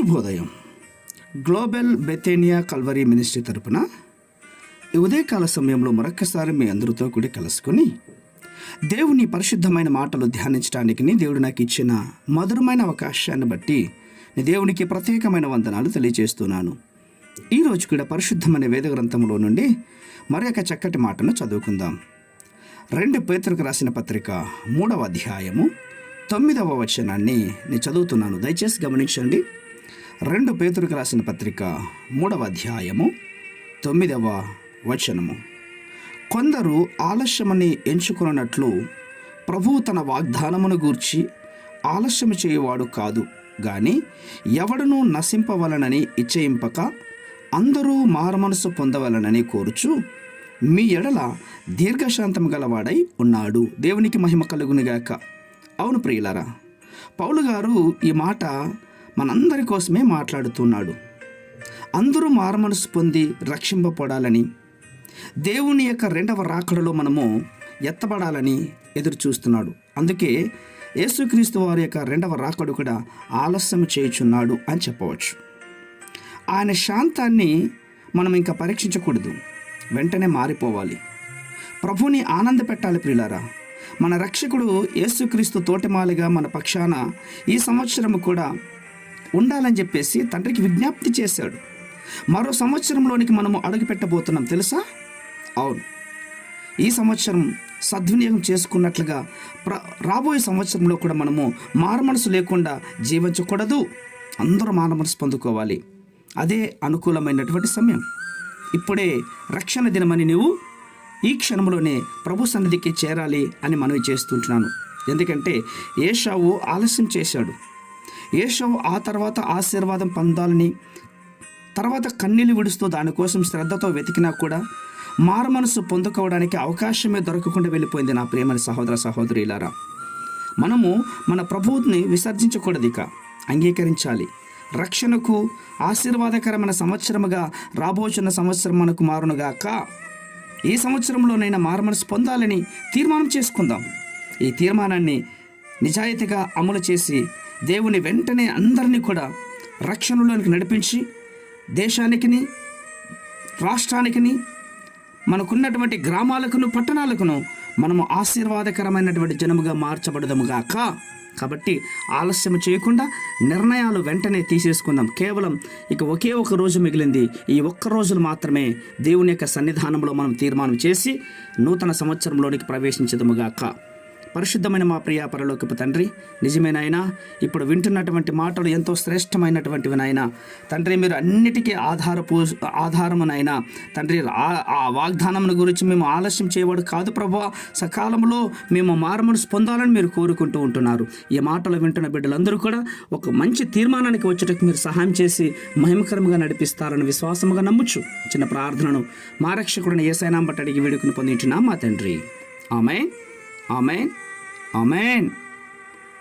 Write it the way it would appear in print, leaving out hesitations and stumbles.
శుభోదయం. Global బెతేనియా Calvary ministry తరపున ఈ ఉదయకాల సమయంలో మరొక్కసారి మీ అందరితో కూడి కలుసుకొని దేవుని పరిశుద్ధమైన మాటలు ధ్యానించడానికి దేవుడు నాకు ఇచ్చిన మధురమైన అవకాశాన్ని బట్టి దేవునికి ప్రత్యేకమైన వందనాలు తెలియజేస్తున్నాను. ఈరోజు కూడా పరిశుద్ధమైన వేద గ్రంథంలో నుండి మరొక చక్కటి మాటను చదువుకుందాం. 2 పేతురుకు రాసిన పత్రిక 3వ అధ్యాయము 9వ వచనాన్ని నేను చదువుతున్నాను. దయచేసి గమనించండి. 2 పేతురుకు రాసిన పత్రిక 3వ అధ్యాయము 9వ వచనము. కొందరు ఆలస్యమని ఎంచుకున్నట్లు ప్రభువు తన వాగ్దానమును గూర్చి ఆలస్యము చేయువాడు కాదు గాని ఎవడనూ నశింపవలనని ఇచ్చయింపక అందరూ మారుమనసు పొందవలనని కోరుచు మీ ఎడల దీర్ఘశాంతం గలవాడై ఉన్నాడు. దేవునికి మహిమ కలుగునుగాక. అవును ప్రియులారా, పౌలు గారు ఈ మాట మనందరి కోసమే మాట్లాడుతున్నాడు. అందరూ మారుమనసు పొంది రక్షింపబడాలని, దేవుని యొక్క 2వ రాకడలో మనము ఎత్తబడాలని ఎదురు చూస్తున్నాడు. అందుకే యేసుక్రీస్తు వారి యొక్క 2వ రాకడు కూడా ఆలస్యం చేయుచున్నాడు అని చెప్పవచ్చు. ఆయన శాంతాన్ని మనం ఇంకా పరీక్షించకూడదు, వెంటనే మారిపోవాలి. ప్రభుని ఆనంద పెట్టాలి ప్రియులారా. మన రక్షకుడు యేసుక్రీస్తు తోటిమాలిగా మన పక్షాన ఈ సంవత్సరం కూడా ఉండాలని చెప్పేసి తండ్రికి విజ్ఞప్తి చేశాడు. మరో సంవత్సరంలోనికి మనము అడుగు పెట్టబోతున్నాం తెలుసా? అవును, ఈ సంవత్సరం సద్వినియోగం చేసుకున్నట్లుగా రాబోయే సంవత్సరంలో కూడా మనము మారుమనసు లేకుండా జీవించకూడదు. అందరూ మారుమనసు పొందుకోవాలి. అదే అనుకూలమైనటువంటి సమయం. ఇప్పుడే రక్షణ దినమని నువ్వు ఈ క్షణంలోనే ప్రభు సన్నిధికి చేరాలి అని మనవి చేస్తుంటున్నాను. ఎందుకంటే ఏశావు ఆలస్యం చేశాడు. ఏశావు ఆ తర్వాత ఆశీర్వాదం పొందాలని, తర్వాత కన్నీళ్ళు విడుస్తూ దానికోసం శ్రద్ధతో వెతికినా కూడా మారుమనసు పొందుకోవడానికి అవకాశమే దొరకకుండా వెళ్ళిపోయింది. నా ప్రియమైన సహోదర సహోదరులారా, మనము మన ప్రభువుని విసర్జించకూడదు, ఇక అంగీకరించాలి. రక్షణకు ఆశీర్వాదకరమైన సంవత్సరముగా రాబోచున్న సంవత్సరం మనకు మారునుగాక. ఈ సంవత్సరంలోనైనా మారుమనసు పొందాలని తీర్మానం చేసుకుందాం. ఈ తీర్మానాన్ని నిజాయితీగా అమలు చేసి దేవుని వెంటనే అందరినీ కూడా రక్షణలోనికి నడిపించి దేశానికిని, రాష్ట్రానికిని, మనకున్నటువంటి గ్రామాలకును, పట్టణాలకును మనము ఆశీర్వాదకరమైనటువంటి జనముగా మార్చబడదాముగాక. కాబట్టి ఆలస్యం చేయకుండా నిర్ణయాలు వెంటనే తీసేసుకుందాం. కేవలం ఇక ఒకే ఒక రోజు మిగిలింది. ఈ ఒక్క రోజులు మాత్రమే దేవుని యొక్క సన్నిధానంలో మనం తీర్మానం చేసి నూతన సంవత్సరంలోనికి ప్రవేశించదముగాక. పరిశుద్ధమైన మా ప్రియ పరలోకపు తండ్రి, నిజమే నాయనా, ఇప్పుడు వింటున్నటువంటి మాటలు ఎంతో శ్రేష్టమైనటువంటివి నాయనా. తండ్రి, మీరు అన్నిటికీ ఆధారమునైనా తండ్రి, ఆ వాగ్దానమును గురించి మేము ఆలస్యం చేయవాడు కాదు ప్రభువా. సకాలంలో మేము మారుమనసు పొందాలని మీరు కోరుకుంటూ ఉంటున్నారు. ఈ మాటలు వింటున్న బిడ్డలందరూ కూడా ఒక మంచి తీర్మానానికి వచ్చేటకు మీరు సహాయం చేసి మహిమకరంగా నడిపిస్తారని విశ్వాసముగా నమ్ముచు చిన్న ప్రార్థనను మా రక్షకుడిని యేసయ్య నామమున అడిగి వేడుకుని పొందించున్నాం మా తండ్రి. ఆమేన్, ఆమేన్, ఆమేన్.